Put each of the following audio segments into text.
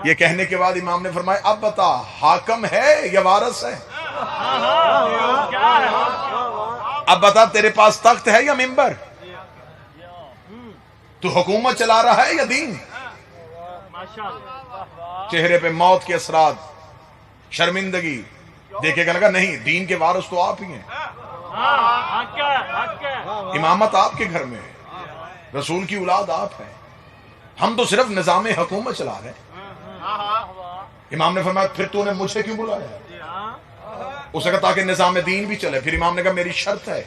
یہ کہنے کے بعد امام نے فرمایا اب بتا حاکم ہے یا وارث ہے؟ اب بتا تیرے پاس تخت ہے یا منبر؟ تو حکومت چلا رہا ہے یا دین؟ چہرے پہ موت کے اثرات، شرمندگی دیکھے گا، لگا نہیں دین کے وارث تو آپ ہی ہیں، امامت آپ کے گھر میں ہے، رسول کی اولاد آپ ہیں، ہم تو صرف نظام حکومت چلا رہے ہیں۔ امام نے فرمایا پھر تو نے مجھے کیوں بلایا؟ اس نے کہا تاکہ نظام دین بھی چلے۔ پھر امام نے کہا میری شرط ہے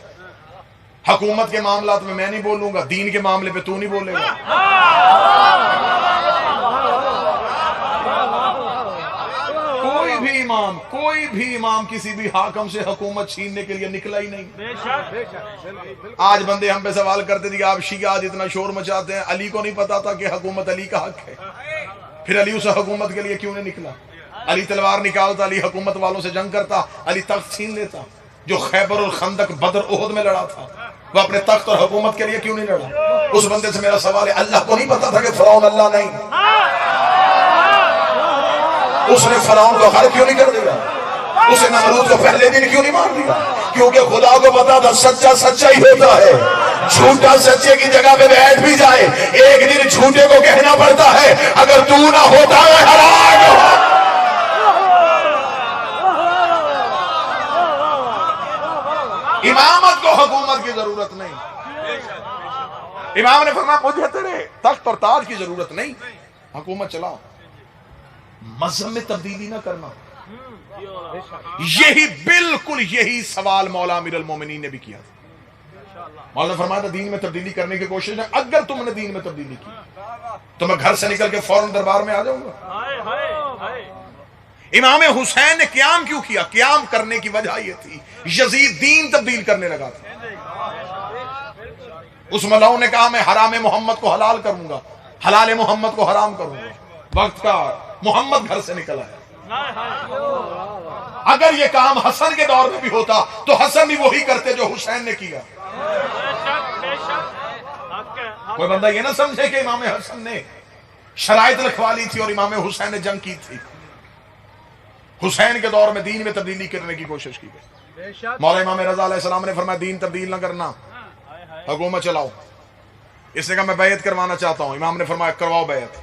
حکومت کے معاملات میں نہیں بولوں گا، دین کے معاملے پہ تو نہیں بولے گا۔ کوئی بھی امام کسی بھی حاکم سے حکومت چھیننے کے لیے نکلا ہی نہیں۔ آج بندے ہم پہ سوال کرتے تھے کہ آپ شیعہ آج اتنا شور مچاتے ہیں، علی کو نہیں پتا تھا کہ حکومت علی کا حق ہے، پھر علی اس حکومت کے لیے کیوں نہیں نکلا؟ علی تلوار نکالتا، علی حکومت والوں سے جنگ کرتا، علی تخت چھین لیتا۔ جو خیبر اور خندق بدر احد میں لڑا تھا وہ اپنے تخت اور حکومت کے لیے کیوں نہیں لڑا؟ اس بندے سے میرا سوال ہے اللہ کو نہیں پتا تھا کہ فرعون اللہ نہیں؟ اس نے فرعون کو غرق کیوں نہیں کر دیا؟ اسے نمرود کو پہلے دن کیوں نہیں مار دیا؟ کیونکہ خدا کو پتا تھا سچا سچا ہی ہوتا ہے، جھوٹا سچے کی جگہ پہ بیٹھ بھی جائے ایک دن جھوٹے کو کہنا پڑتا ہے اگر تو نہ ہوتا میں ہلاک ہوں۔ امامت کو حکومت کی ضرورت نہیں۔ امام نے فرمایا مجھے تیرے تخت اور تاج کی ضرورت نہیں، حکومت چلاؤ، مذہب میں تبدیلی نہ کرنا۔ بالکل یہی سوال مولا امیر المومنین نے بھی کیا تھا۔ مولا نے فرمایا تھا دین میں تبدیلی کرنے کی کوشش ہے، اگر تم نے دین میں تبدیلی کی تو میں گھر سے نکل کے فوراً دربار میں آ جاؤں گا۔ امام حسین نے قیام کیوں کیا؟ قیام کرنے کی وجہ یہ تھی یزید دین تبدیل کرنے لگا تھا۔ اس ملاؤں نے کہا میں حرام محمد کو حلال کروں گا، حلال محمد کو حرام کروں گا۔ وقت کا محمد گھر سے نکل آیا۔ اگر یہ کام حسن کے دور میں بھی ہوتا تو حسن بھی وہی کرتے جو حسین نے کیا۔ کوئی بندہ یہ نہ سمجھے کہ امام حسن نے شرائط لکھوا لی تھی اور امام حسین نے جنگ کی تھی۔ حسین کے دور میں دین میں تبدیلی کرنے کی کوشش کی گئی۔ مولا امام رضا علیہ السلام نے فرمایا دین تبدیل نہ کرنا، حکومت چلاؤ۔ اس نے کہا میں بیعت کروانا چاہتا ہوں۔ امام نے فرمایا کرواؤ بیعت۔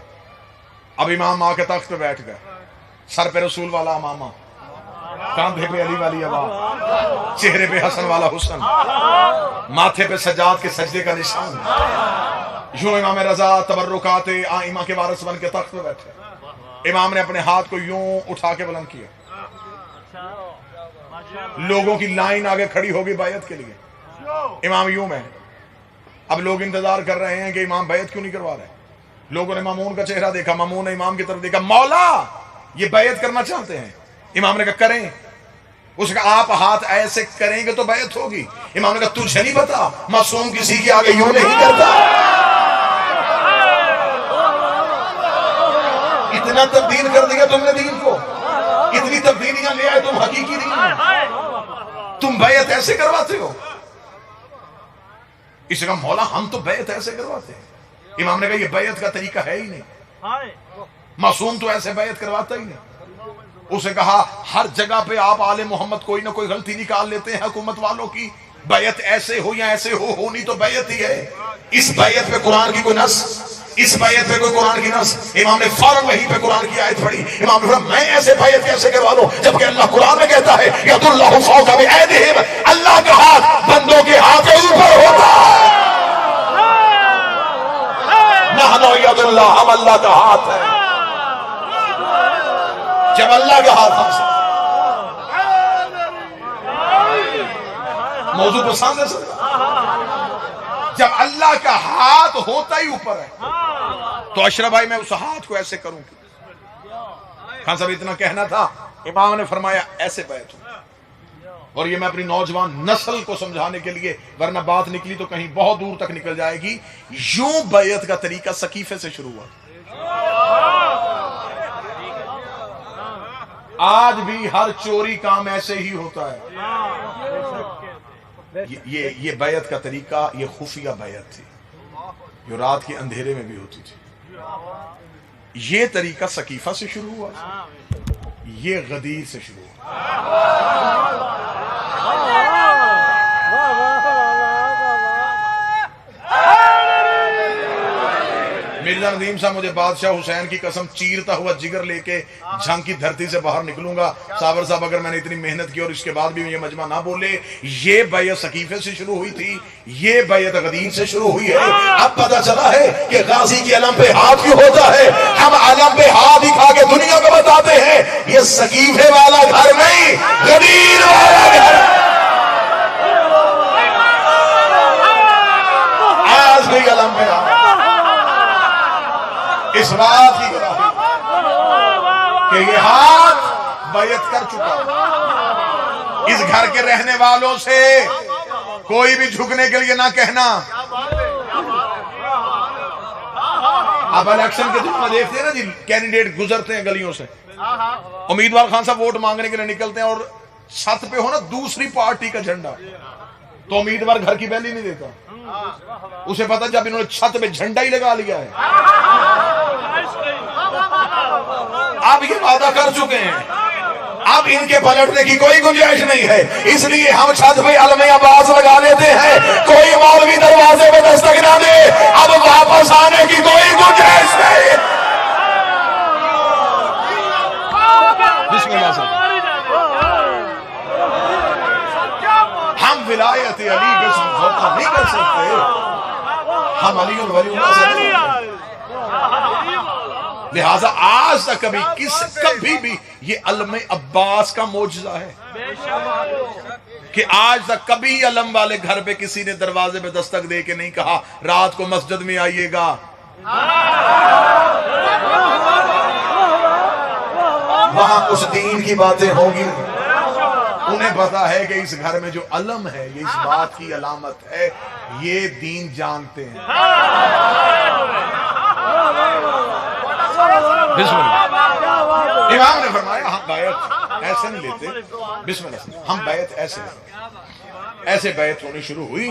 اب امام آ کے تخت پہ بیٹھ گئے، سر پہ رسول والا امامہ، کاندھے پہ علی والی عبا، چہرے پہ حسن والا حسن، ماتھے پہ سجاد کے سجدے کا نشان۔ یوں امام رضا تبرکات آئمہ کے وارث بن کے تخت پہ بیٹھے۔ امام نے اپنے ہاتھ کو یوں اٹھا کے بلند کیا، لوگوں کی لائن آگے کھڑی ہوگی بیعت کے لیے۔ امام یوں میں، اب لوگ انتظار کر رہے ہیں کہ امام بیعت کیوں نہیں کروا رہے۔ لوگوں نے مامون کا چہرہ دیکھا، مامون نے امام کی طرف دیکھا، مولا یہ بیعت کرنا چاہتے ہیں۔ امام نے کہا کریں۔ اس کا آپ ہاتھ ایسے کریں گے تو بیعت ہوگی۔ امام نے کہا تجھے نہیں پتا معصوم کسی کے آگے یوں نہیں کرتا۔ اتنا تبدیل کر دیا تم نے دین کو، اتنی تبدیلیاں لے آئے تم حقیقی دین میں، تم بیعت ایسے کرواتے ہو۔ اس نے کہا مولا ہم تو بیعت ایسے کرواتے ہیں۔ امام نے کہا یہ بیعت کا طریقہ ہے ہی نہیں، معصوم تو ایسے بیعت کرواتا ہی نہیں۔ اس نے کہا ہر جگہ پہ آپ آل محمد کوئی نہ کوئی غلطی نکال لیتے ہیں حکومت والوں کی، بیعت ایسے ہو یا ایسے ہونی تو بیعت ہی ہے۔ اس بیعت پہ قرآن کی کوئی نص، اس بیعت پہ کوئی قرآن کی نص؟ امام نے فوراً وہیں پہ قرآن کی آیت پڑھی۔ امام نے فرمایا میں ایسے بیعت کیسے کروا لوں جبکہ اللہ قرآن میں کہتا ہے ید اللہ فوق بایدیہم، اللہ کا ہاتھ بندوں کے ہاتھ کے اوپر ہوتا ہے۔ نحن ید اللہ، ہم اللہ کا ہاتھ ہے۔ جب اللہ کا ہاتھ ہم سے، موضوع پسند ہے سر، جب اللہ کا ہاتھ ہوتا ہی اوپر ہے تو اشرف بھائی میں اس ہاتھ کو ایسے کروں گی۔ خان صاحب اتنا کہنا تھا، امام نے فرمایا ایسے بیعت ہو۔ اور یہ میں اپنی نوجوان نسل کو سمجھانے کے لیے، ورنہ بات نکلی تو کہیں بہت دور تک نکل جائے گی۔ یوں بیعت کا طریقہ سقیفے سے شروع ہوا۔ آج بھی ہر چوری کام ایسے ہی ہوتا ہے۔ یہ بیعت کا طریقہ یہ خفیہ بیعت تھی جو رات کے اندھیرے میں بھی ہوتی تھی۔ یہ طریقہ سقیفہ سے شروع ہوا، یہ غدیر سے شروع ہوا۔ مرزا ندیم صاحب مجھے بادشاہ حسین کی قسم چیرتا ہوا جگر لے کے جھنگ کی دھرتی سے باہر نکلوں گا، صابر صاحب اگر میں نے اتنی محنت کی اور اس کے بعد بھی یہ مجمع نہ بولے۔ یہ بیعت سقیفے سے شروع ہوئی تھی، یہ بیعت غدیر سے شروع ہوئی ہے۔ اب پتہ چلا ہے کہ غازی کی علم پہ ہاتھ کیوں ہوتا ہے؟ ہم علم پہ ہاتھ دکھا کے دنیا کو بتاتے ہیں یہ سقیفے والا گھر نہیں، غدیر والا گھر۔ آج بھی علم پہ ہاتھ اس بات کی گواہی کہ یہ ہاتھ بیعت کر چکا۔ اس گھر کے رہنے والوں سے کوئی بھی جھکنے کے لیے نہ کہنا۔ اب الیکشن کے دن میں دیکھتے ہیں نا جی، کینڈیڈیٹ گزرتے ہیں گلیوں سے، امیدوار خان صاحب ووٹ مانگنے کے لیے نکلتے ہیں اور چھت پہ ہو نا دوسری پارٹی کا جھنڈا، تو امیدوار گھر کی بیل ہی نہیں دیتا، اسے پتا جب انہوں نے چھت پہ جھنڈا ہی لگا لیا ہے۔ اب یہ وعدہ کر چکے ہیں، اب ان کے پلٹنے کی کوئی گنجائش نہیں ہے، اس لیے ہم چھت پہ علم عباس لگا لیتے ہیں، کوئی مولوی دروازے پہ دستک نہ دے، اب واپس آنے کی کوئی گنجائش نہیں۔ بسم اللہ سے ہم ولایت علی کے سمجھوتا نہیں کر سکتے، ہم علی ولی اللہ سے نہیں، لہذا آج تک کبھی بھی یہ علم عباس کا معجزہ ہے کہ آج تک کبھی علم والے گھر پہ کسی نے دروازے پہ دستک دے کے نہیں کہا رات کو مسجد میں آئیے گا۔ وہاں کچھ دین کی باتیں ہوں گی، انہیں پتا ہے کہ اس گھر میں جو علم ہے یہ اس بات کی علامت ہے یہ دین جانتے ہیں۔ بسم اللہ۔ امام نے فرمایا ہم بیعت ایسے نہیں لیتے، بسم اللہ سے ہم بیعت ایسے لیتے، ایسے بیعت ہونی شروع ہوئی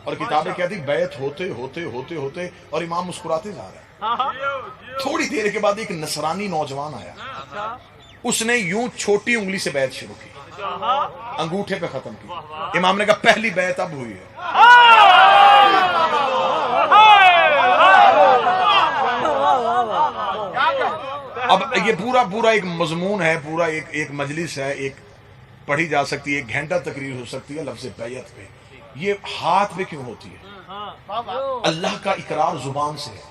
اور کتابیں کہتی بیعت ہوتے ہوتے ہوتے ہوتے اور امام مسکراتے جا رہے ہیں۔ تھوڑی دیر کے بعد ایک نصرانی نوجوان آیا، اس نے یوں چھوٹی انگلی سے بیعت شروع کی، انگوٹھے پہ ختم کی۔ امام نے کہا پہلی بیعت اب ہوئی ہے۔ اب یہ پورا ایک مضمون ہے، پورا ایک مجلس ہے، ایک پڑھی جا سکتی ہے، ایک گھنٹہ تقریر ہو سکتی ہے لفظ بیعت پہ۔ یہ ہاتھ پہ کیوں ہوتی ہے؟ اللہ کا اقرار زبان سے ہے،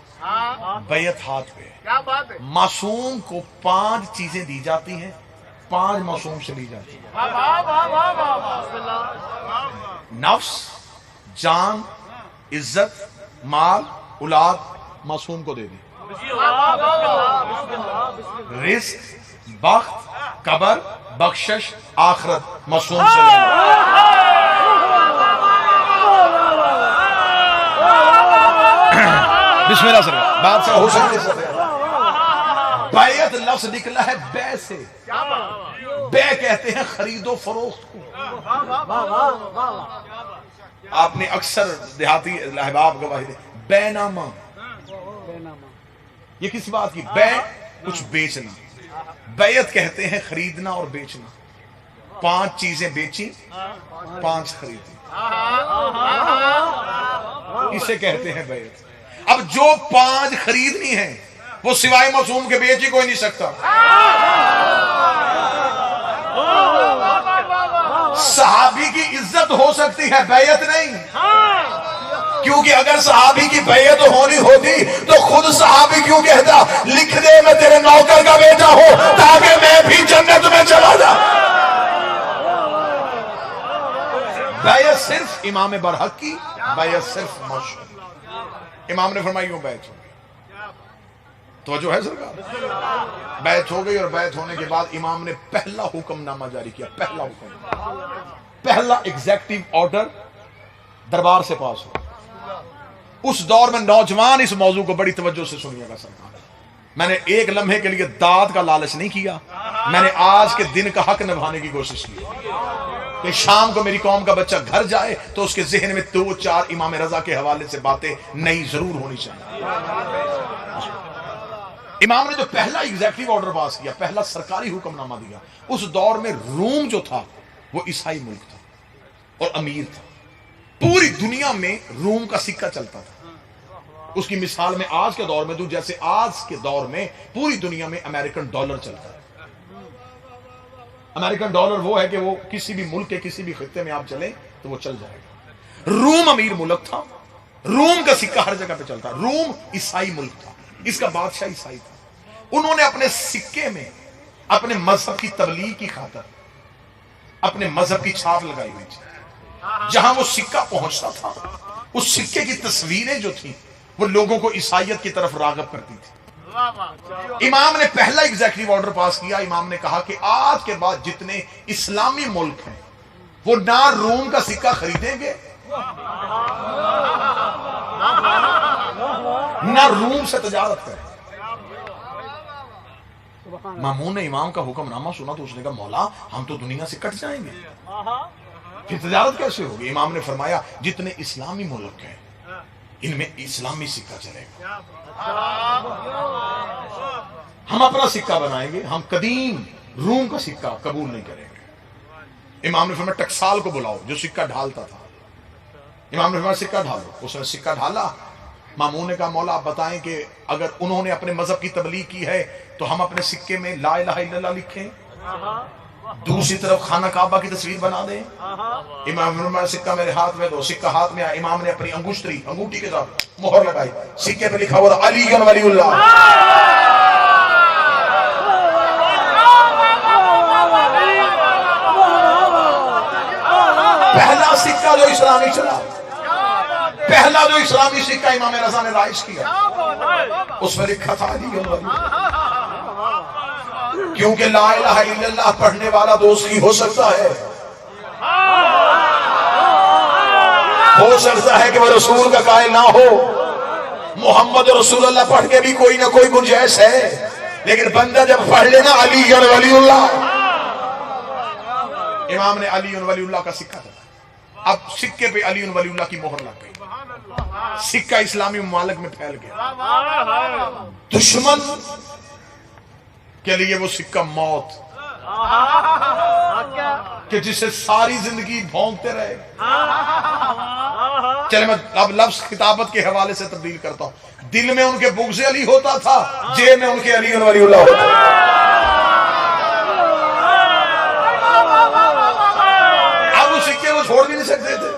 بیعت ہاتھ پہ ہے۔ معصوم کو 5 چیزیں دی جاتی ہیں، 5 معصوم سے لی جاتی ہیں، نفس، جان، عزت، مال، اولاد معصوم کو دے دی، رزق، بخت، قبر، بخشش، آخرت معصوم سے لے دی۔ بسم اللہ سر بات سے حسین سے بیعت لفظ نکلا ہے بے سے، بے کہتے ہیں خرید و فروخت کو۔ آپ نے اکثر دیہاتی احباب گواہی دے بے نامہ، یہ کس بات کی؟ بے کچھ بیچنا، بیعت کہتے ہیں خریدنا اور بیچنا۔ 5 چیزیں بیچی، 5 خریدی، اسے کہتے ہیں بیعت۔ اب جو 5 خریدنی ہیں وہ سوائے معصوم کے بیچ ہی کوئی نہیں سکتا۔ صحابی کی عزت ہو سکتی ہے، بیعت نہیں، کیونکہ اگر صحابی کی بیعت ہونی ہوتی تو خود صحابی کیوں کہتا لکھ دے میں تیرے نوکر کا بیٹا ہوں تاکہ میں بھی جنت میں چلا جاؤں۔ بیعت صرف امام برحق کی، بیعت صرف معصوم۔ امام نے فرمایا یوں بیعت ہو گئی، توجہ ہے سرکار، بیعت ہو گئی اور بیعت ہونے کے بعد امام نے پہلا حکم نامہ جاری کیا، پہلا حکم، پہلا ایگزیکٹو آرڈر دربار سے پاس ہو۔ اس دور میں نوجوان اس موضوع کو بڑی توجہ سے سنیے گا سرکار، میں نے ایک لمحے کے لیے داد کا لالچ نہیں کیا، میں نے آج کے دن کا حق نبھانے کی کوشش کی کہ شام کو میری قوم کا بچہ گھر جائے تو اس کے ذہن میں 2-4 امام رضا کے حوالے سے باتیں نئی ضرور ہونی چاہیے۔ امام نے جو پہلا ایگزیکٹو آرڈر پاس کیا، پہلا سرکاری حکم نامہ دیا، اس دور میں روم جو تھا وہ عیسائی ملک تھا اور امیر تھا. پوری دنیا میں روم کا سکہ چلتا تھا. اس کی مثال میں آج کے دور میں دوں، جیسے آج کے دور میں پوری دنیا میں امریکن ڈالر چلتا ہے. امریکن ڈالر وہ ہے کہ وہ کسی بھی ملک کے کسی بھی خطے میں آپ چلیں تو وہ چل جائے گا. روم امیر ملک تھا، روم کا سکہ ہر جگہ پہ چلتا. روم عیسائی ملک تھا، اس کا بادشاہ عیسائی تھا. انہوں نے اپنے سکے میں اپنے مذہب کی تبلیغ کی خاطر اپنے مذہب کی چھاپ لگائی ہوئی تھی. جہاں وہ سکہ پہنچتا تھا اس سکے کی تصویریں جو تھیں وہ لوگوں کو عیسائیت کی طرف راغب کرتی تھی. امام نے پہلا ایگزیکٹو آرڈر پاس کیا. امام نے کہا کہ آج کے بعد جتنے اسلامی ملک ہیں وہ نہ روم کا سکہ خریدیں گے نہ روم سے تجارت کریں. مامون نے امام کا حکم نامہ سنا تو اس نے کہا مولا ہم تو دنیا سے کٹ جائیں گے، پھر تجارت کیسے ہوگی؟ امام نے فرمایا جتنے اسلامی ملک ہیں ان میں اسلامی سکہ چلے گا. ہم اپنا سکہ بنائیں گے، ہم قدیم روم کا سکہ قبول نہیں کریں گے. امام نے فرمایا ٹکسال کو بلاؤ جو سکہ ڈھالتا تھا. امام نے فرمایا سکہ ڈھالو. اس نے سکہ ڈھالا. مامون نے کہا مولا آپ بتائیں کہ اگر انہوں نے اپنے مذہب کی تبلیغ کی ہے تو ہم اپنے سکے میں لا الہ الا اللہ لکھیں، دوسری طرف خانہ کعبہ کی تصویر بنا دیں. امام نے فرمایا سکہ میرے ہاتھ میں دو. سکہ ہاتھ میں آیا. امام نے اپنی انگوٹھی کے ساتھ مہر لگائی. سکے پہ لکھا ہوا تھا علی ولی اللہ. پہلا سکہ جو اسلامی چلا، پہلا جو اسلامی سکہ امام رضا نے رائج کیا اس میں لکھا تھا علی ولی اللہ. کیونکہ لا الہ الا اللہ پڑھنے والا دوست ہی ہو سکتا ہے، ہو سکتا ہے کہ وہ رسول کا قائل نہ ہو. محمد رسول اللہ پڑھ کے بھی کوئی نہ کوئی گنجائش ہے، لیکن بندہ جب پڑھ لینا علی ولی اللہ. امام نے علی ولی اللہ کا سکہ تھا. اب سکے پہ علی ولی اللہ کی مہر لگ گئی. سکہ اسلامی ممالک میں پھیل گیا. دشمن کے لیے وہ سکہ موت کہ جسے ساری زندگی بھونکتے رہے. چلے میں اب لفظ خطابت کے حوالے سے تبدیل کرتا ہوں. دل میں ان کے بغض علی ہوتا تھا، جیب میں ان کے علی ولی اللہ ہوتا تھا. اب وہ سکے وہ چھوڑ بھی نہیں سکتے تھے.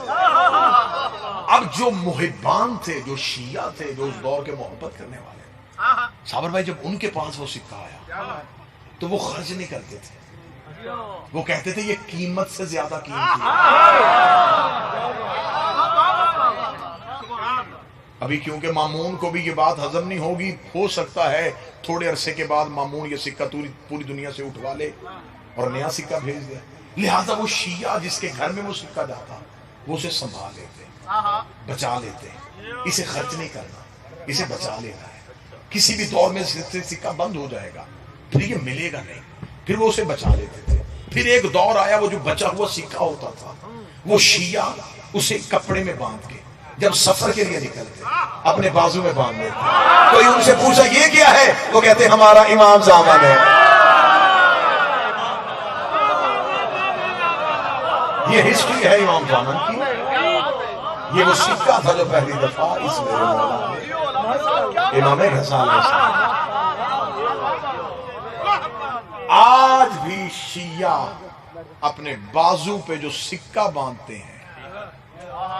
اب جو محبان تھے، جو شیعہ تھے، جو اس دور کے محبت کرنے والے، صابر بھائی جب ان کے پاس وہ سکہ آیا تو وہ خرچ نہیں کرتے تھے. وہ کہتے تھے یہ قیمت سے زیادہ قیمتی ہے. ابھی کیونکہ مامون کو بھی یہ بات ہضم نہیں ہوگی، ہو سکتا ہے تھوڑے عرصے کے بعد مامون یہ سکہ پوری دنیا سے اٹھوا لے اور نیا سکہ بھیج دے. لہذا وہ شیعہ جس کے گھر میں وہ سکہ جاتا وہ اسے سنبھال لیتے، بچا لیتے. اسے خرچ نہیں کرنا، اسے بچا لینا ہے. کسی بھی دور میں سکہ بند ہو جائے گا پھر یہ ملے گا نہیں، پھر وہ اسے بچا لیتے تھے. پھر ایک دور آیا وہ جو بچا ہوا سکہ ہوتا تھا وہ شیعہ اسے کپڑے میں باندھ کے جب سفر کے لیے نکلتے اپنے بازو میں باندھ لیتے. کوئی ان سے پوچھا یہ کیا ہے؟ وہ کہتے ہمارا امام زمان ہے. یہ ہسٹری ہے امام زمان کی. یہ وہ سکہ تھا جو پہلی دفعہ اس میرے مولا نے امام رضا علیہ السلام. آج بھی شیعہ اپنے بازو پہ جو سکہ باندھتے ہیں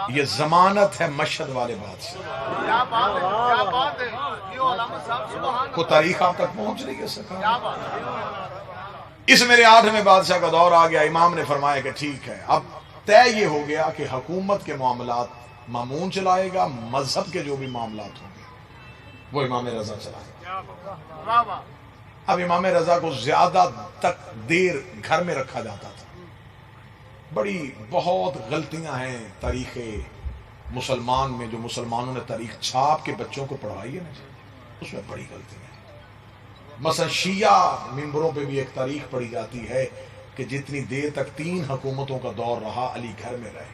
یہ ضمانت ہے مشہد والے بادشاہ کو. تاریخ آپ تک پہنچ نہیں سکا. اس میرے 8ویں بادشاہ کا دور آ گیا. امام نے فرمایا کہ ٹھیک ہے اب طے یہ ہو گیا کہ حکومت کے معاملات مامون چلائے گا، مذہب کے جو بھی معاملات ہوں گے وہ امام رضا چلائے گا. اب امام رضا کو زیادہ تک دیر گھر میں رکھا جاتا تھا. بہت غلطیاں ہیں تاریخ مسلمان میں، جو مسلمانوں نے تاریخ چھاپ کے بچوں کو پڑھائی ہے نا، اس میں بڑی غلطیاں ہیں. مثلا شیعہ ممبروں پہ بھی ایک تاریخ پڑھی جاتی ہے کہ جتنی دیر تک 3 حکومتوں کا دور رہا علی گھر میں رہے.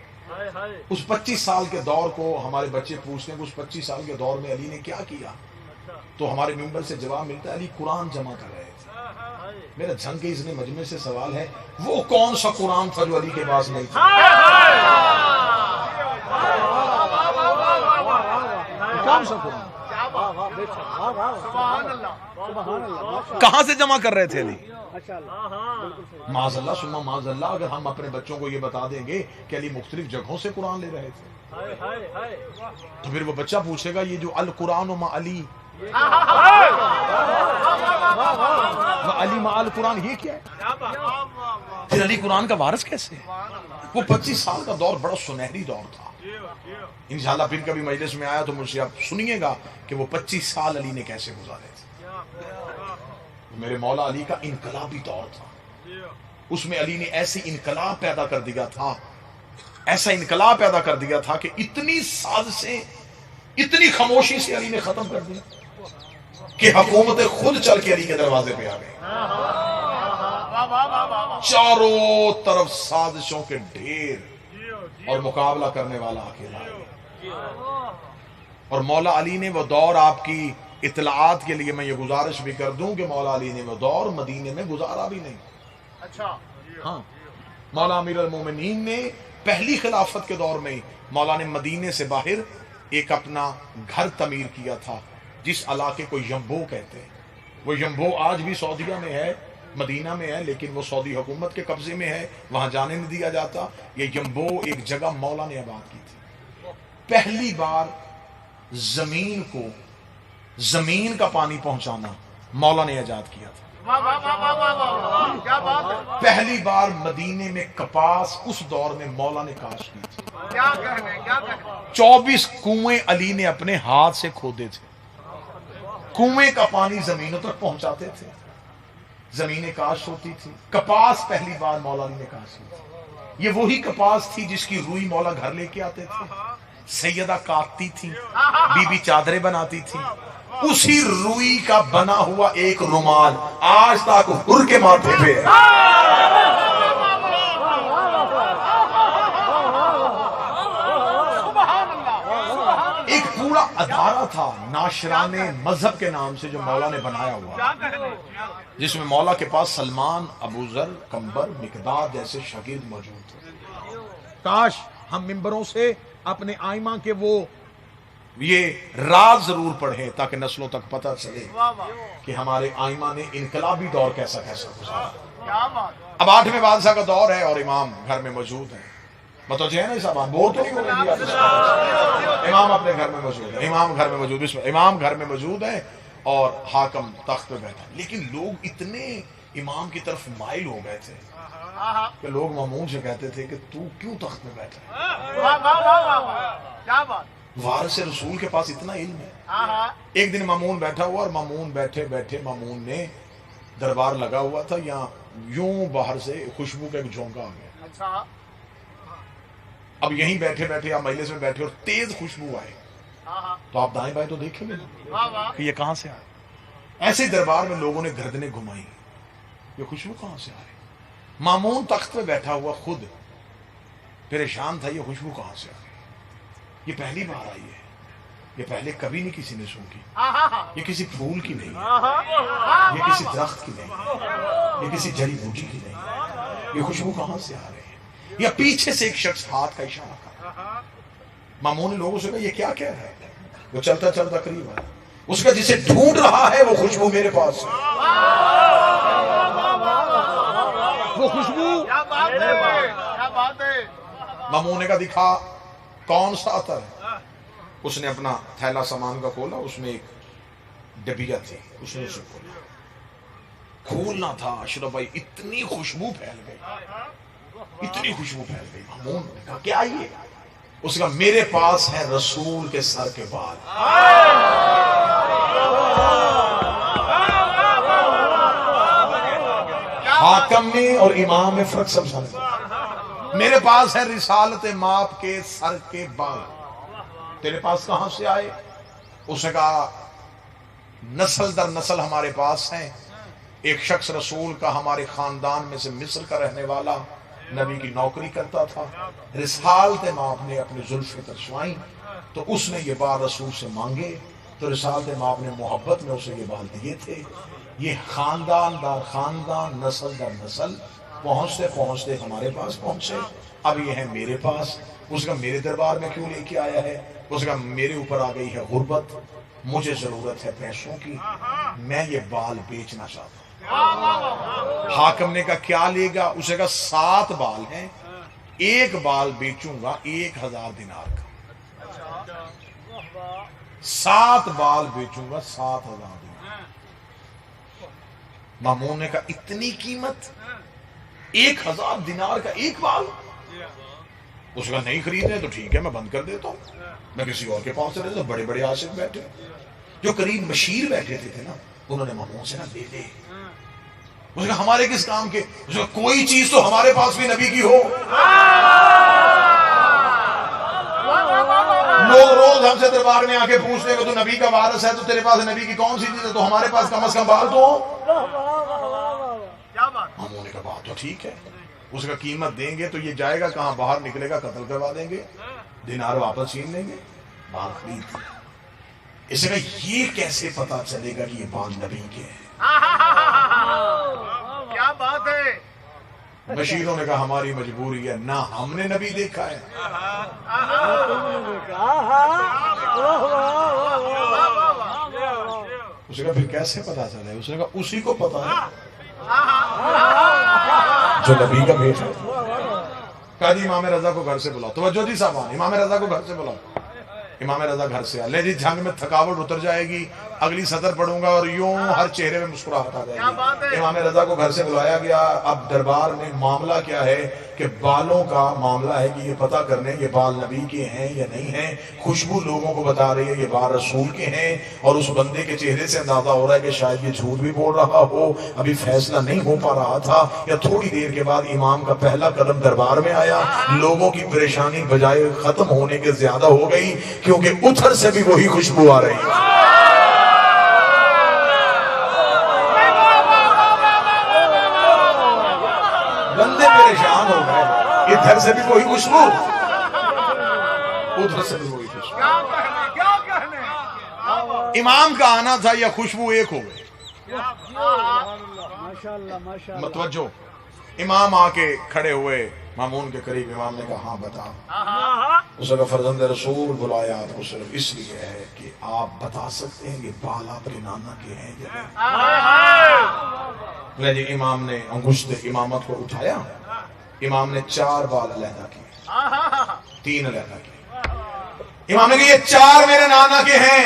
اس 25 سال کے دور کو ہمارے بچے پوچھتے ہیں کہ اس 25 سال کے دور میں علی نے کیا کیا. تو ہمارے ممبر سے جواب ملتا ہے علی قرآن جمع کر رہے تھے. میرا جھنگ کے اس نے مجمع سے سوال ہے وہ کون سا قرآن تھا جو علی کے پاس نہیں تھا؟ کون سا قرآن؟ کہاں سے جمع کر رہے تھے علی؟ معاذ اللہ ثم معاذ اللہ اگر ہم اپنے بچوں کو یہ بتا دیں گے کہ علی مختلف جگہوں سے قرآن لے رہے تھے تو پھر وہ بچہ پوچھے گا یہ جو القرآن مع علی علی مع القرآن یہ کیا ہے؟ پھر علی قرآن کا وارث کیسے ہے؟ وہ 25 سال کا دور بڑا سنہری دور تھا. انشاءاللہ پھر کبھی مجلس میں آیا تو مجھ سے آپ سنیے گا کہ وہ 25 سال علی نے کیسے گزارے تھے. میرے مولا علی کا انقلابی دور تھا. اس میں علی نے ایسی انقلاب پیدا کر دیا تھا ایسا انقلاب پیدا کر دیا تھا کہ اتنی سازشیں اتنی خاموشی سے علی نے ختم کر دیا کہ حکومتیں خود چل کے علی کے دروازے پہ آ گئی. چاروں طرف سازشوں کے ڈھیر اور مقابلہ کرنے والا اکیلا علی. اور مولا علی نے وہ دور آپ کی اطلاعات کے لیے میں یہ گزارش بھی کر دوں کہ مولا علی نے وہ دور مدینے میں گزارا بھی نہیں. اچھا ہاں مولا امیر المومنین نے پہلی خلافت کے دور میں مولا نے مدینے سے باہر ایک اپنا گھر تعمیر کیا تھا جس علاقے کو یمبو کہتے ہیں. وہ یمبو آج بھی سعودیہ میں ہے مدینہ میں ہے لیکن وہ سعودی حکومت کے قبضے میں ہے وہاں جانے نہیں دیا جاتا. یہ یمبو ایک جگہ مولا نے آباد کی تھی. پہلی بار زمین کو زمین کا پانی پہنچانا مولا نے ایجاد کیا تھا. پہلی بار مدینے میں کپاس اس دور میں مولا نے کاشت کی تھی. 24 کنویں علی نے اپنے ہاتھ سے کھودے تھے. کنویں کا پانی زمینوں تک پہنچاتے تھے. زمینیں کاشت ہوتی تھی. کپاس پہلی بار مولا علی نے کاشت کی تھی. یہ وہی کپاس تھی جس کی روئی مولا گھر لے کے آتے تھے. سیدہ کاٹتی تھی بی بی چادریں بناتی تھی. اسی روئی کا بنا ہوا ایک رومال آج تک ہر کے ماتھے پہ ہے. ایک پورا ادارہ تھا ناشران مذہب کے نام سے جو مولا نے بنایا ہوا جس میں مولا کے پاس سلمان ابو ذر کمبر مقداد جیسے شاگرد موجود تھے. کاش ہم ممبروں سے اپنے آئمہ کے وہ یہ راز ضرور پڑھیں تاکہ نسلوں تک پتہ چلے کہ ہمارے آئمہ نے انقلابی دور کیسا کیسا گزارا. اب 8ویں بادشاہ کا دور ہے اور امام گھر میں موجود ہیں. متوجہ ہے نا صاحب بول تو نہیں ہو رہی. امام اپنے گھر میں موجود ہے. امام گھر میں موجود امام گھر میں موجود ہے اور حاکم تخت پہ بیٹھا. لیکن لوگ اتنے امام کی طرف مائل ہو گئے تھے کہ لوگ مامون سے کہتے تھے کہ تو کیوں تخت پہ بیٹھا ہے؟ وارث رسول کے پاس اتنا علم ہے. ایک دن مامون بیٹھا ہوا اور مامون بیٹھے بیٹھے مامون نے دربار لگا ہوا تھا یہاں یوں باہر سے خوشبو کا ایک جھونکا آ گیا. اب یہیں بیٹھے بیٹھے آپ مجلس میں بیٹھے اور تیز خوشبو آئے تو آپ دائیں بائیں تو دیکھیں گے کہ یہ کہاں سے آئے. ایسے دربار میں لوگوں نے گردنیں گھمائی یہ خوشبو کہاں سے آئے. مامون تخت پہ بیٹھا ہوا خود پریشان تھا یہ خوشبو کہاں سے آئی. یہ پہلی بار آئی ہے. یہ پہلے کبھی نہیں کسی نے سونگی. یہ کسی پھول کی نہیں یہ کسی درخت کی نہیں یہ کسی جڑی بوٹی کی نہیں. یہ خوشبو کہاں سے آ رہی ہے. یا پیچھے سے ایک شخص ہاتھ کا اشارہ کر. مامون نے لوگوں سے کہا یہ کیا کہہ رہا ہے. وہ چلتا چلتا قریب آیا. اس کا جسے ڈھونڈ رہا ہے وہ خوشبو میرے پاس ہے. وہ خوشبو مامون نے کہا دکھا کون سا عطر ہے. اس نے اپنا تھیلا سامان کا کھولا. اس میں ایک ڈبیا تھی. اس نے اسے کھولا. کھولنا تھا اشرف بھائی اتنی خوشبو پھیل گئی اتنی خوشبو پھیل گئی. مامون نے کہا کیا یہ. اس کا میرے پاس ہے رسول کے سر کے بال. حاکم میں اور امام میں فرق سمجھا. میرے پاس ہے رسالت ماپ کے سر کے بال. تیرے پاس کہاں سے آئے. اس نے کہا نسل در نسل ہمارے پاس ہیں. ایک شخص رسول کا ہمارے خاندان میں سے مصر کا رہنے والا نبی کی نوکری کرتا تھا. رسالت ماپ نے اپنی زلفیں ترشوائیں تو اس نے یہ بات رسول سے مانگے تو رسالت مآب نے محبت میں اسے یہ بال دیے تھے. یہ خاندان در خاندان، نسل در نسل پہنچتے پہنچتے ہمارے پاس پہنچے. اب یہ ہے میرے پاس. اس کا میرے دربار میں کیوں لے کے آیا ہے؟ اس کا میرے اوپر آ گئی ہے غربت، مجھے ضرورت ہے پیسوں کی، میں یہ بال بیچنا چاہتا ہوں. حاکم نے کہا کیا لے گا؟ اسے کہا 7 بال ہیں، ایک بال بیچوں گا 1000 دینار کا. 7 بال بیچوں گا 7000 دینار. مامون نے کہا اتنی قیمت، 1000 دینار کا ایک بال؟ اس کا نہیں خریدنے تو ٹھیک ہے، میں بند کر دیتا ہوں، میں کسی اور کے پاس چلے. تو بڑے بڑے عاشق بیٹھے جو قریب مشیر بیٹھے تھے نا، انہوں نے مامون سے دے دے. اس نے ہمارے کس کام کے؟ اس نے کوئی چیز تو ہمارے پاس بھی نبی کی ہو. لوگ روز ہم سے دربار میں آ کے پوچھتے کہ تو نبی کا وارث ہے، تو تیرے پاس نبی کی کون سی چیز ہے؟ تو ہمارے پاس کم از کم بال تو ہو. مامون نے کہا بات تو ٹھیک ہے. اس کا قیمت دیں گے تو یہ جائے گا کہاں؟ باہر نکلے گا، قتل کروا دیں گے، دینار واپس چھین لیں گے. بال خرید. اس نے کہا یہ کیسے پتا چلے گا کہ یہ بال نبی کے ہیں؟ کیا بات ہے. مشیروں نے کہا ہماری مجبوری ہے، نہ ہم نے نبی دیکھا ہے. اس نے کہا پھر کیسے پتا چلے؟ اس نے کہا اسی کو پتا ہے جو نبی کا بیٹا ہے. کہا جی امام رضا کو گھر سے بلاؤ. توجہ جی صاحبان، امام رضا کو گھر سے بلاؤ. امام رضا گھر سے لے جی، جنگ میں تھکاوٹ اتر جائے گی، اگلی سطر پڑھوں گا اور یوں ہر چہرے میں مسکراہٹ آ جائے گی. امام رضا کو گھر سے بلایا گیا. اب دربار میں معاملہ کیا ہے کہ بالوں کا معاملہ ہے کہ یہ پتہ کرنے یہ بال نبی کے ہیں یا نہیں ہیں. خوشبو لوگوں کو بتا رہی ہے یہ بال رسول کے ہیں، اور اس بندے کے چہرے سے اندازہ ہو رہا ہے کہ شاید یہ جھوٹ بھی بول رہا ہو. ابھی فیصلہ نہیں ہو پا رہا تھا، یا تھوڑی دیر کے بعد امام کا پہلا قدم دربار میں آیا. لوگوں کی پریشانی بجائے ختم ہونے کے زیادہ ہو گئی، کیونکہ اتھر سے بھی وہی خوشبو آ رہی ہے. بندے پریشان ہو گئے، ادھر سے بھی کوئی خوشبو، ادھر سے بھی کوئی خوشبو. امام کا آنا تھا یا خوشبو ایک ہو گئی. متوجہ. امام آ کے کھڑے ہوئے مامون کے قریب. امام نے کہا ہاں بتا. اس نے فرزند رسول بلایا آپ کو صرف اس لیے ہے کہ آپ بتا سکتے ہیں یہ بال آپ کے نانا کے ہیں یا نہیں. لے جی امام نے انگشت امامت کو اٹھایا. امام نے 4 بال علیحدہ کیے، 3 علیحدہ کیے. امام نے کہا یہ 4 میرے نانا کے ہیں،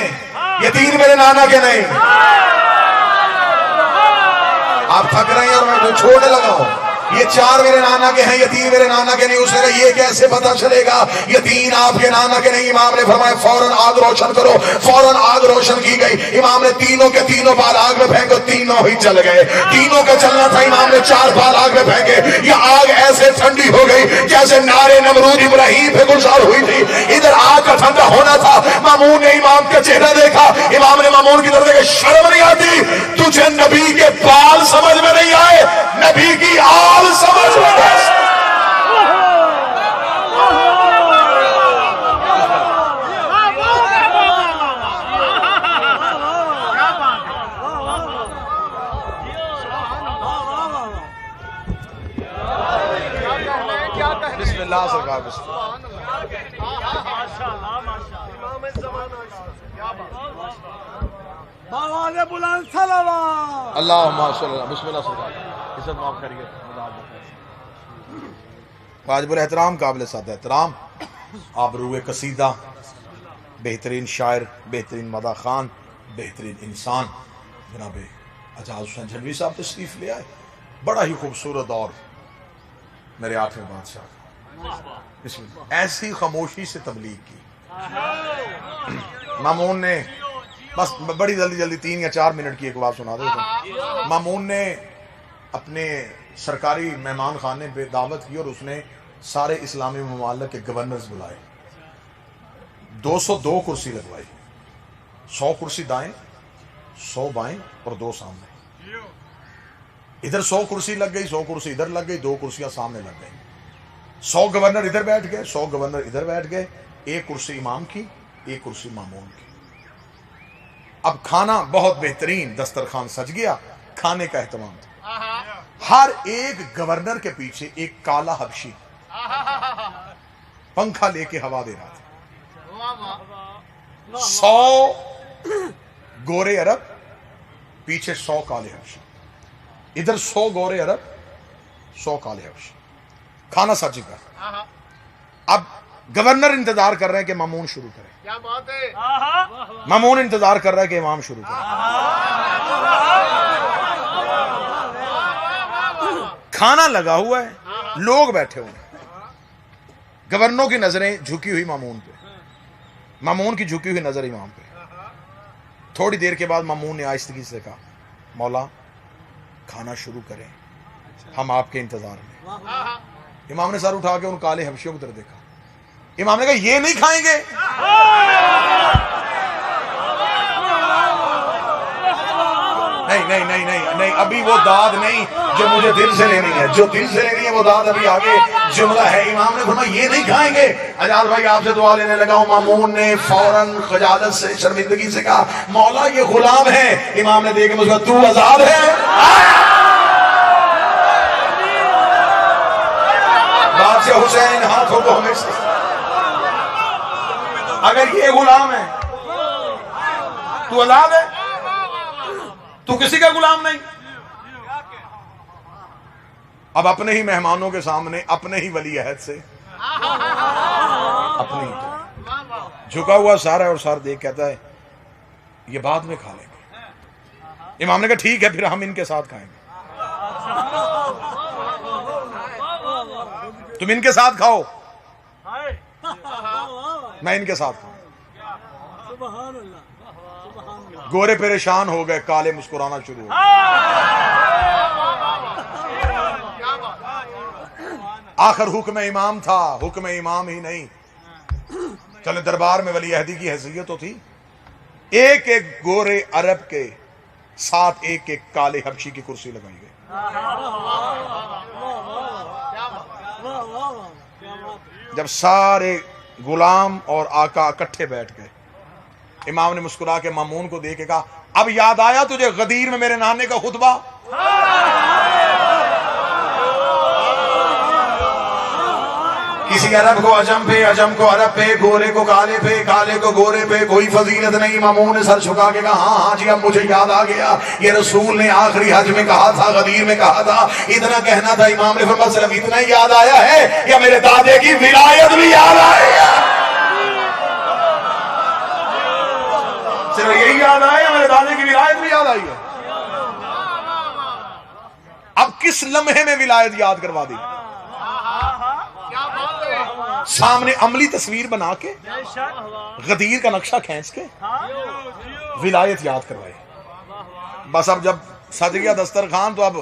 یہ 3 میرے نانا کے نہیں. آپ تھک رہے ہیں اور میں چھوڑنے لگا ہوں. یہ 4 میرے نانا کے ہیں، یہ 3 میرے نانا کے نہیں. اس نے کہا یہ کیسے پتا چلے گا یہ 3 آپ کے نانا کے نہیں؟ امام نے فرمایا فوراً آگ روشن کرو. فوراً آگ روشن کی گئی. امام نے تینوں کے تینوں بال آگ میں پھینکے، تینوں ہی جل گئے. تینوں کا چلنا تھا. امام نے 4 بال آگ میں پھینکے. یہ آگ ایسے ٹھنڈی ہو گئی جیسے نارے نمرود ابراہیم پہ گلزار ہوئی تھی. ادھر آگ کا ٹھنڈا ہونا تھا. مامون نے امام کا چہرہ دیکھا. امام نے مامون کی طرف دیکھا. شرم نہیں آتی تجھے؟ نبی کے بال سمجھ میں نہیں آئے، نبی کی آل سمجھ میں آئے. بسم اللہ سرکار. بسم اللہم صلی اللہ. بسم اللہ سرکار. عزت معاف کریے. واجب الاحترام، قابل ساتھ احترام، آبروئے قصیدہ، بہترین شاعر، بہترین مدح خان، بہترین انسان جناب اعجاز حسین جھنوی صاحب تشریف لے آئے. بڑا ہی خوبصورت دور میرے 8ویں بادشاہ کا. بسم اللہ. ایسی خاموشی سے تبلیغ کی. مامون نے بس بڑی جلدی 3 یا 4 منٹ کی ایک بات سنا دو. مامون نے اپنے سرکاری مہمان خانے پہ دعوت کی اور اس نے سارے اسلامی ممالک کے گورنرز بلائے. 202 کرسی لگوائی. 100 کرسی دائیں، 100 بائیں اور 2 سامنے. ادھر 100 کرسی لگ گئی، 100 کرسی ادھر لگ گئی، 2 کرسیاں سامنے لگ گئی. 100 گورنر ادھر بیٹھ گئے، 100 گورنر ادھر بیٹھ گئے. 1 کرسی امام کی، 1 کرسی مامون کی. اب کھانا بہت بہترین، دسترخوان سج گیا، کھانے کا اہتمام تھا۔ ہر ایک گورنر کے پیچھے ایک کالا حبشی پنکھا لے کے ہوا دے رہا تھا۔ 100 گورے عرب، پیچھے 100 کالے حبشی، ادھر 100 گورے عرب، 100 کالے حبشی، کھانا سج گیا۔ اب گورنر انتظار کر رہے ہیں کہ مامون شروع کرے، کیا بات ہے، مامون انتظار کر رہا ہے کہ امام شروع کرے۔ کھانا لگا ہوا ہے، لوگ بیٹھے ہوئے ہیں، گورنروں کی نظریں جھکی ہوئی مامون پہ، مامون کی جھکی ہوئی نظر امام پہ۔ تھوڑی دیر کے بعد مامون نے آہستگی سے کہا مولا کھانا شروع کریں، ہم آپ کے انتظار میں۔ امام نے سر اٹھا کے ان کالے حبشیوں کی طرف دیکھا، امام نے کہا یہ نہیں کھائیں گے؟ نہیں، ابھی وہ داد نہیں جو مجھے دل سے لینی ہے، جو دل سے لینی ہے وہ داد ابھی آگے جملہ ہے۔ امام نے فرمایا یہ نہیں کھائیں گے۔ اجاز بھائی آپ سے دعا لینے لگا ہوں، مامون نے فوراً خجالت سے شرمندگی سے کہا مولا یہ غلام ہے۔ امام نے دیکھ کے مجھ کو تو آزاد ہے؟ بادشاہ حسین ہاتھوں کو ہمیشہ، اگر یہ غلام ہے تو آزاد ہے، تو کسی کا غلام نہیں۔ اب اپنے ہی مہمانوں کے سامنے اپنے ہی ولی عہد سے اپنی جھکا ہوا سر ہے، اور سر دیکھ کہتا ہے یہ بعد میں کھا لیں گے۔ امام نے کہا ٹھیک ہے پھر ہم ان کے ساتھ کھائیں گے، تم ان کے ساتھ کھاؤ، میں ان کے ساتھ کھاؤں۔ گورے پریشان ہو گئے، کالے مسکرانا شروع ہو گئے۔ آخر حکم امام تھا، حکم امام ہی نہیں، چلے دربار میں ولی عہدی کی حیثیت تو تھی، ایک ایک گورے عرب کے ساتھ ایک ایک کالے حبشی کی کرسی لگائی گئی۔ جب سارے غلام اور آقا اکٹھے بیٹھ گئے، امام نے مسکرا کے مامون کو دیکھ کے کہا اب یاد آیا تجھے غدیر میں میرے نانے کا خطبہ؟ کسی عرب کو عجم پہ، عجم کو عرب پہ، گورے کو کالے پہ، کالے کو گورے پہ کوئی فضیلت نہیں۔ مامون نے سر چھکا کے کہا ہاں جی اب مجھے یاد آ گیا، یہ رسول نے آخری حج میں کہا تھا، غدیر میں کہا تھا، اتنا کہنا تھا۔ امام نے فرمایا صرف اتنا ہی یاد آیا ہے یا میرے دادے کی ولایت بھی یاد آئی ہے؟ صرف یہی یاد آیا، میرے دادے کی ولایت بھی یاد آئی ہے؟ اب کس لمحے میں ولایت یاد کروا دی؟ سامنے عملی تصویر بنا کے، غدیر کا نقشہ کھینچ کے ولایت یاد کروائی۔ بس اب جب سج گیا دسترخوان تو اب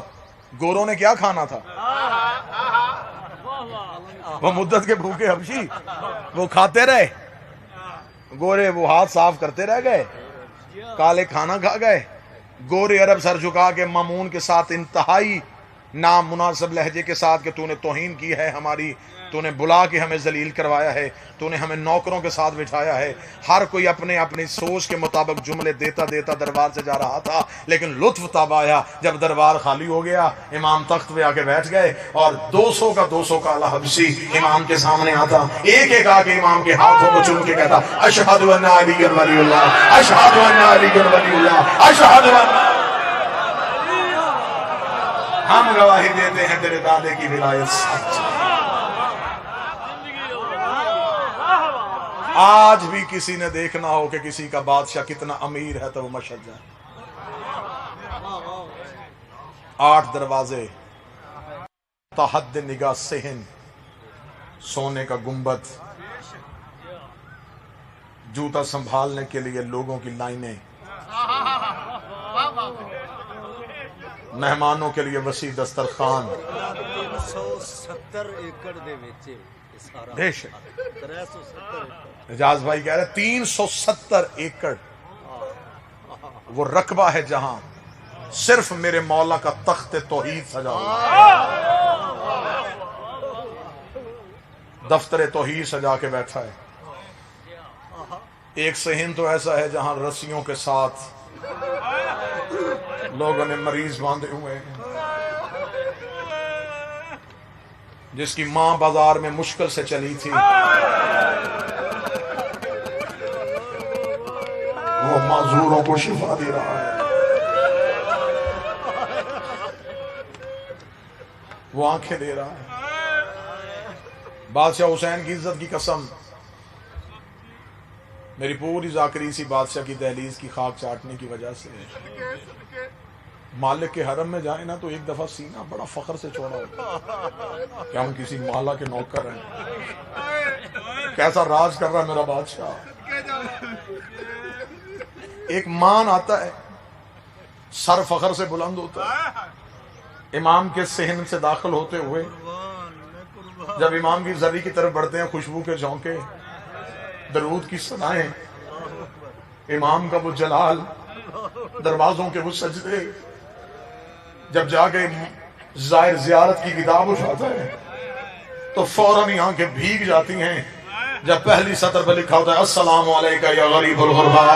گوروں نے کیا کھانا تھا؟ وہ مدت کے بھوکے حبشی وہ کھاتے رہے، گورے وہ ہاتھ صاف کرتے رہ گئے، کالے کھانا کھا گئے۔ گورے عرب سر جھکا کے مامون کے ساتھ انتہائی نامناسب لہجے کے ساتھ کہ تو نے توہین کی ہے ہماری، تو نے بلا کے ہمیں ذلیل کروایا ہے، تو نے ہمیں نوکروں کے ساتھ بٹھایا ہے۔ ہر کوئی اپنے اپنی سوچ کے مطابق جملے دیتا دیتا دربار سے جا رہا تھا، لیکن لطف تب آیا جب دربار خالی ہو گیا، امام تخت پہ آ کے بیٹھ گئے اور 200 کا 200 کالا حبشی امام کے سامنے آتا، ایک ایک آ کے امام کے ہاتھوں کو چوم کے کہتا اشہد ان علی ولی اللہ، اشہد ان علی ولی اللہ، اشہد ان، ہم گواہی دیتے ہیں تیرے دادے کی ولایت سچ۔ آج بھی کسی نے دیکھنا ہو کہ کسی کا بادشاہ کتنا امیر ہے تو وہ مشہد جائے۔ 8 دروازے، تحد نگاہ صحن، سونے کا گنبد، جوتا سنبھالنے کے لیے لوگوں کی لائنیں، مہمانوں کے لیے وسیع دسترخوان، 370 ایکڑ دے وچ بے شک اجاز بھائی کہہ رہے 370 ایکڑ وہ رقبہ ہے جہاں صرف میرے مولا کا تخت توحید سجا ہوا، دفتر توحید سجا کے بیٹھا ہے۔ ایک صحن تو ایسا ہے جہاں رسیوں کے ساتھ لوگوں نے مریض باندھے ہوئے ہیں، جس کی ماں بازار میں مشکل سے چلی تھی، وہ معذوروں کو شفا دے رہا ہے، وہ آنکھیں دے رہا ہے۔ بادشاہ حسین کی عزت کی قسم، میری پوری ذاکری سی بادشاہ کی دہلیز کی خاک چاٹنے کی وجہ سے مالک کے حرم میں جائیں نا تو ایک دفعہ سینہ بڑا فخر سے چوڑا ہوتا کہ ہم کسی مولا کے نوکر ہیں، کیسا راج کر رہا ہے میرا بادشاہ۔ ایک مان آتا ہے، سر فخر سے بلند ہوتا ہے۔ امام کے صحن سے داخل ہوتے ہوئے جب امام کی زری کی طرف بڑھتے ہیں، خوشبو کے جھونکے، درود کی صدائیں، امام کا وہ جلال، دروازوں کے وہ سجدے، جب جا کے زائر زیارت کی کتاب اٹھاتا ہے تو فوراً ہی آنکھیں بھیگ جاتی ہیں جب پہلی سطر پہ لکھا ہوتا ہے السلام علیکہ یا غریب الغربا۔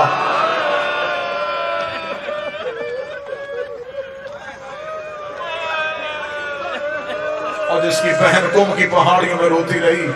اور جس کی بہن کم کی پہاڑیوں میں روتی رہی،